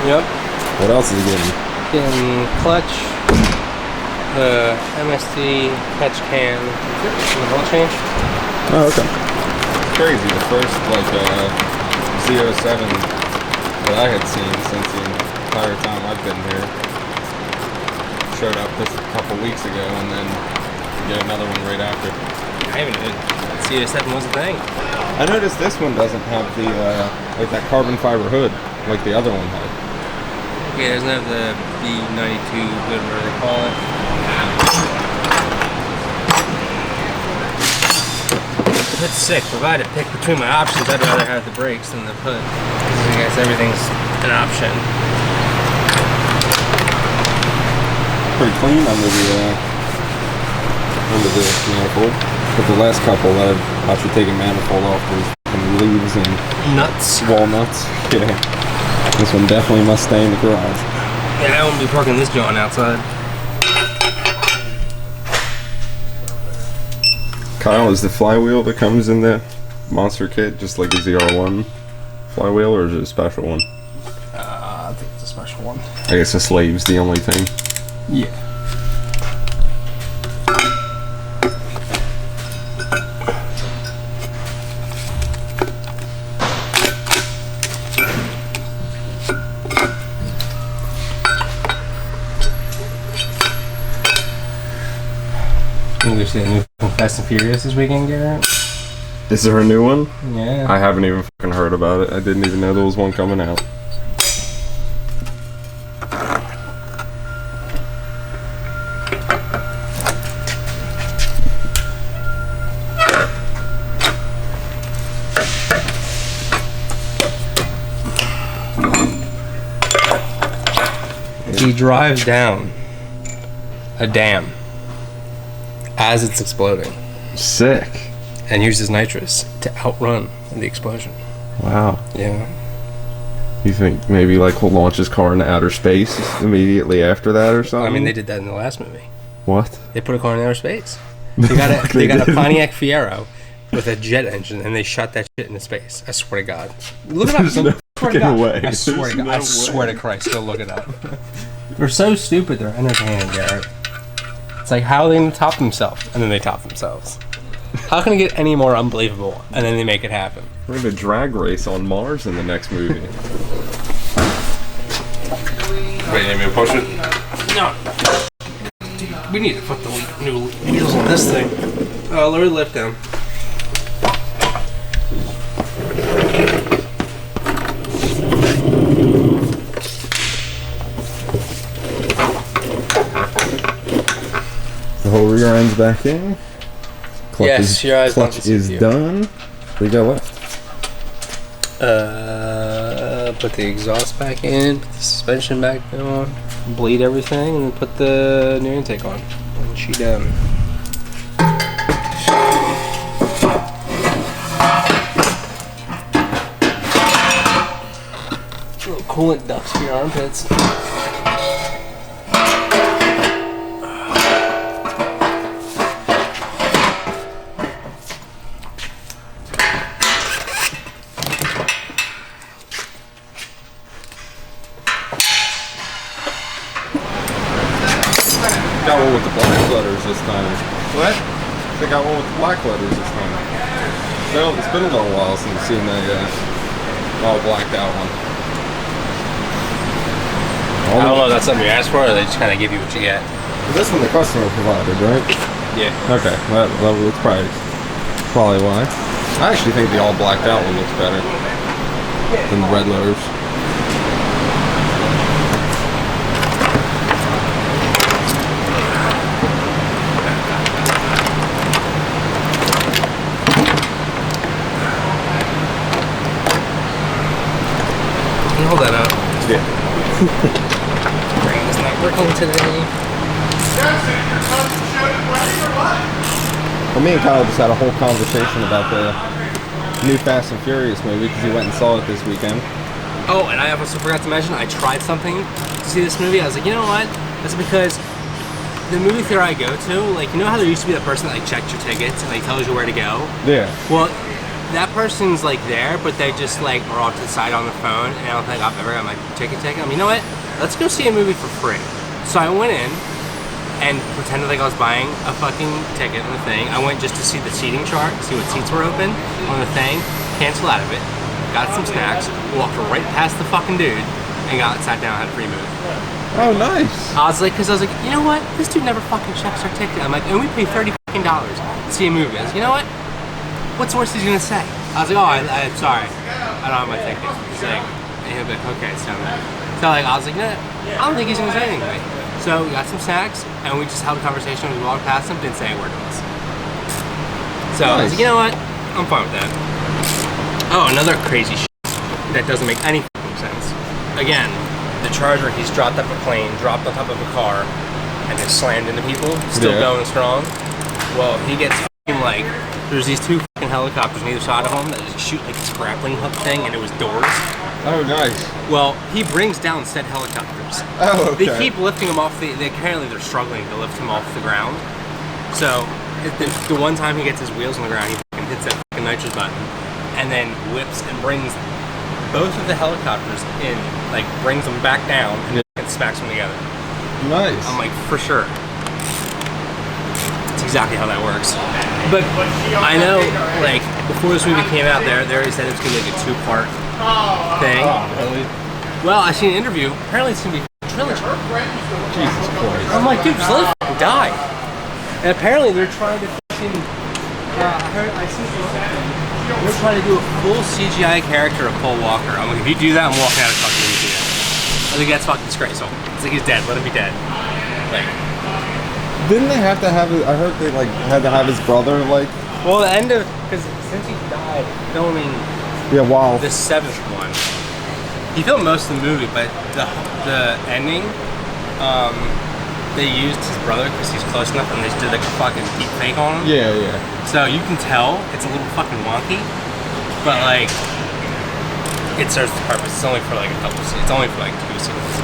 Yep. What else is he getting? Getting clutch, the MSD catch can, and the wheel change. Oh, okay. Crazy. The first Z07 that I had seen since the entire time I've been here showed up just a couple weeks ago, and then we get another one right after. I haven't even. Z07 was a thing. I noticed this one doesn't have the like that carbon fiber hood like the other one had. Yeah, it doesn't have the B92 hood, whatever they call it. It's sick. If I had to pick between my options, I'd rather have the brakes than the hood. Because I guess everything's an option. Pretty clean under the manifold. But the last couple that I've actually taken manifold off, there's fucking leaves and nuts, walnuts. Yeah. This one definitely must stay in the garage. Yeah, I won't be parking this John outside. Kyle, is the flywheel that comes in the monster kit just like a ZR1 flywheel, or is it a special one? I think it's a special one. I guess the slave's the only thing. Yeah. We've seen a new Fast and Furious this weekend, Garrett. Is there a new one? Yeah. I haven't even fucking heard about it. I didn't even know there was one coming out. He drives down a dam as it's exploding Sick. and uses nitrous to outrun the explosion. Wow. Yeah. You think maybe like he'll launch his car into outer space immediately after that or something? I mean, they did that in the last movie. What? They put a car in outer space. They got a Pontiac Fiero with a jet engine, and they shot that shit into space. I swear to God. Look it up. There's no fucking way. I swear to God. I swear to Christ. Go look it up. They're so stupid. They're entertaining, Garrett. It's like, how are they going to top themselves? And then they top themselves. How can it get any more unbelievable? And then they make it happen. We're in a drag race on Mars in the next movie. Wait, you need me to push it? No. Dude, we need to put the new wheels on this thing. Lower the lift down. The whole rear end's back in. Clutch Yes, your eyes clutch is done. What do you got left? Put the exhaust back in, put the suspension back on, bleed everything, and then put the new intake on. And she done. Little coolant ducts for your armpits. Got one with the black letters this time. What? They got one with the black letters this time. So it's been a little while since I've seen that all blacked out one. I don't know if that's something you asked for, or they just kind of give you what you get. This one the customer provided, right? Yeah. Okay, that's probably why. I actually think the all blacked out one looks better than the red letters. Can you hold that up? Yeah. Brain is not working today. Well, me and Kyle just had a whole conversation about the new Fast and Furious movie because he went and saw it this weekend. Oh, and I also forgot to mention, I tried something to see this movie. I was like, you know what? That's because the movie theater I go to, like, you know how there used to be that person that like checked your tickets and like tells you where to go? Yeah. Well, that person's like there, but they just like are off to the side on the phone, and I don't think I've ever got my ticket taken. You know what? Let's go see a movie for free. So I went in and pretended like I was buying a fucking ticket on the thing. I went just to see the seating chart, see what seats were open on the thing, cancel out of it, got some snacks, walked right past the fucking dude, and sat down, had a free movie. Oh, nice. I was like, you know what? This dude never fucking checks our ticket. I'm like, and we paid $30 fucking to see a movie. I was like, you know what? What's the worst he's gonna say? I was like, oh, I'm sorry, I don't have my ticket. He's like, and he'll be like, okay, it's down there. So like, I was like, no, I don't think he's gonna say anything to me. So we got some snacks, and we just held a conversation. We walked past him, didn't say a word to us. So I was like, you know what? I'm fine with that. Oh, another crazy shit that doesn't make any fucking sense. Again, the Charger, he's dropped up a plane, dropped on top of a car, and then slammed into people, still going strong. Well, he gets fucking like, there's these two fucking helicopters on either side of him that just shoot like this grappling hook thing, and it was doors. Oh, nice. Well, he brings down said helicopters. Oh, okay. They keep lifting him off apparently they're struggling to lift him off the ground. So, the one time he gets his wheels on the ground, he fucking hits that fucking nitrous button, and then whips and brings both of the helicopters in, like brings them back down, and then smacks them together. Nice. I'm like, for sure. That's exactly how that works. But I know, like, before this movie came out, they already said it's gonna be like a 2-part thing. Oh, really? Well, I seen an interview. Apparently, it's gonna be a trilogy. Jesus Christ. I'm like, dude, just let it die. And apparently, they're trying to fucking. I see something. They're trying to do a full CGI character of Paul Walker. I'm like, if you do that, I'm walking out of fucking movie theater. I think that's fucking disgraceful. It's like he's dead. Let him be dead. Like. Didn't they have to have it? I heard they like had to have his brother like. Well, the end of because since he died filming. Yeah, wow. The 7th one. He filmed most of the movie, but the ending, they used his brother because he's close enough, and they just did like a fucking deep fake on him. Yeah, yeah. So you can tell it's a little fucking wonky, but like it serves the purpose. It's only for like a couple scenes. It's only for like 2 scenes.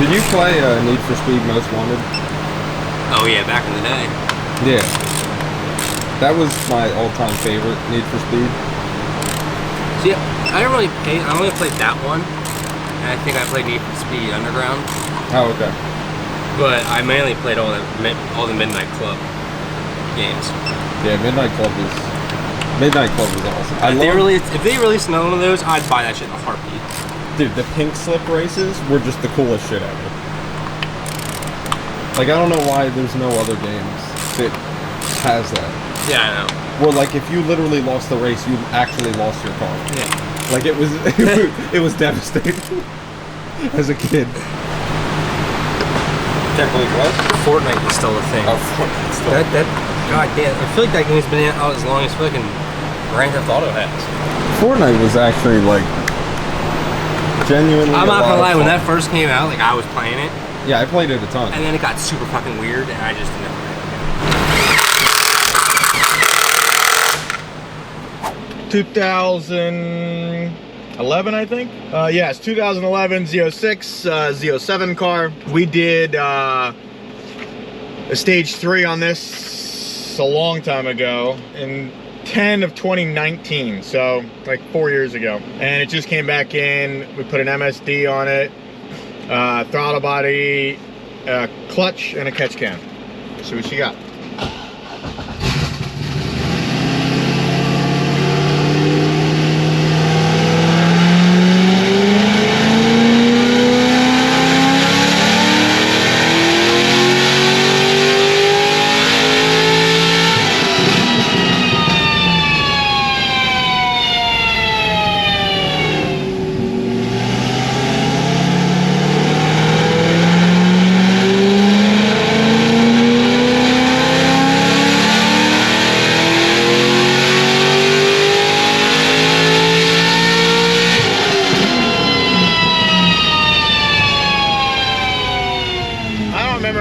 Did you play Need for Speed Most Wanted? Oh yeah, back in the day. Yeah. That was my all-time favorite Need for Speed. See, I didn't really play. I only played that one, and I think I played Need for Speed Underground. Oh, okay. But I mainly played all the Midnight Club games. Yeah, Midnight Club was awesome. If they released another one of those, I'd buy that shit in a heartbeat. Dude, the pink slip races were just the coolest shit ever. Like, I don't know why there's no other games that has that. Yeah, I know. Where, like, if you literally lost the race, you actually lost your car. Yeah. Like, it was devastating as a kid. Can't believe what? Fortnite is still a thing. Oh, Fortnite's still God damn, I feel like that game's been out as long as fucking Grand Theft Auto has. Fortnite was actually, like, genuinely I'm not gonna lie, when fun. that first came out, like, I was playing it. Yeah, I played it a ton. And then it got super fucking weird, and I just never played it again. 2011, I think. Yes, 2011 Z06, Z07 car. We did a stage 3 on this a long time ago in 10 of 2019, so like 4 years ago. And it just came back in. We put an MSD on it, throttle body, a clutch, and a catch can. See what you got.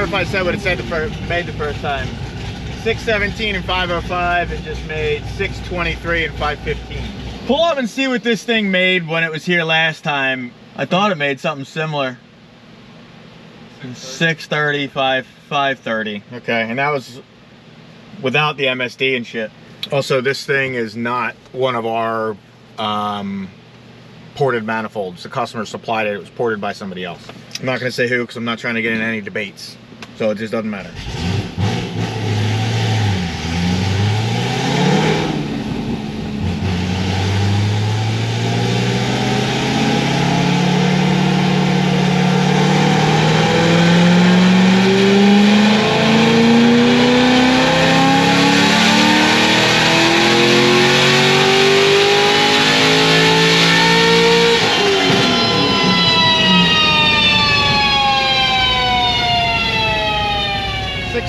If I said what it said made the first time. 617 and 505, and just made 623 and 515. Pull up and see what this thing made when it was here last time. I thought it made something similar. 630, 530. Okay, and that was without the MSD and shit. Also, this thing is not one of our ported manifolds. The customer supplied it. It was ported by somebody else. I'm not going to say who because I'm not trying to get in any debates. So it just doesn't matter.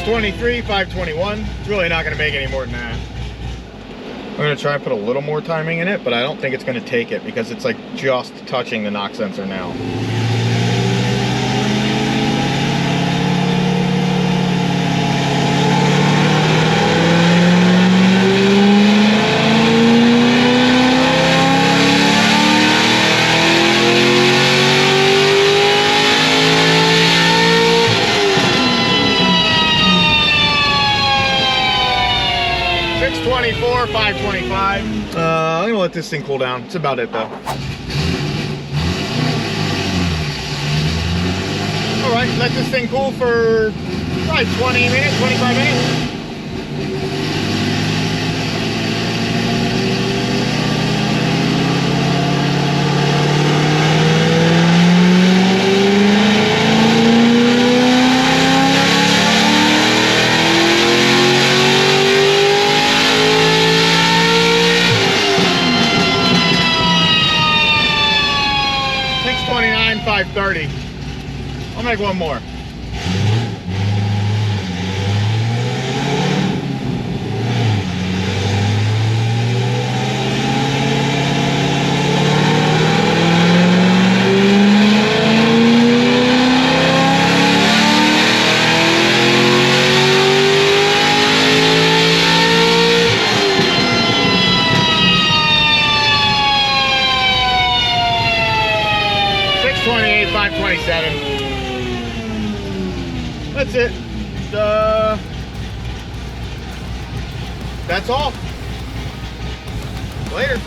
.23, 521. It's really not going to make any more than that. I'm going to try and put a little more timing in it, but I don't think it's going to take it because it's like just touching the knock sensor now. .24, 525. I'm gonna let this thing cool down. That's about it though. All right, let this thing cool for probably 20 minutes, 25 minutes. .30. I'll make one more. That's it. That's all. Later.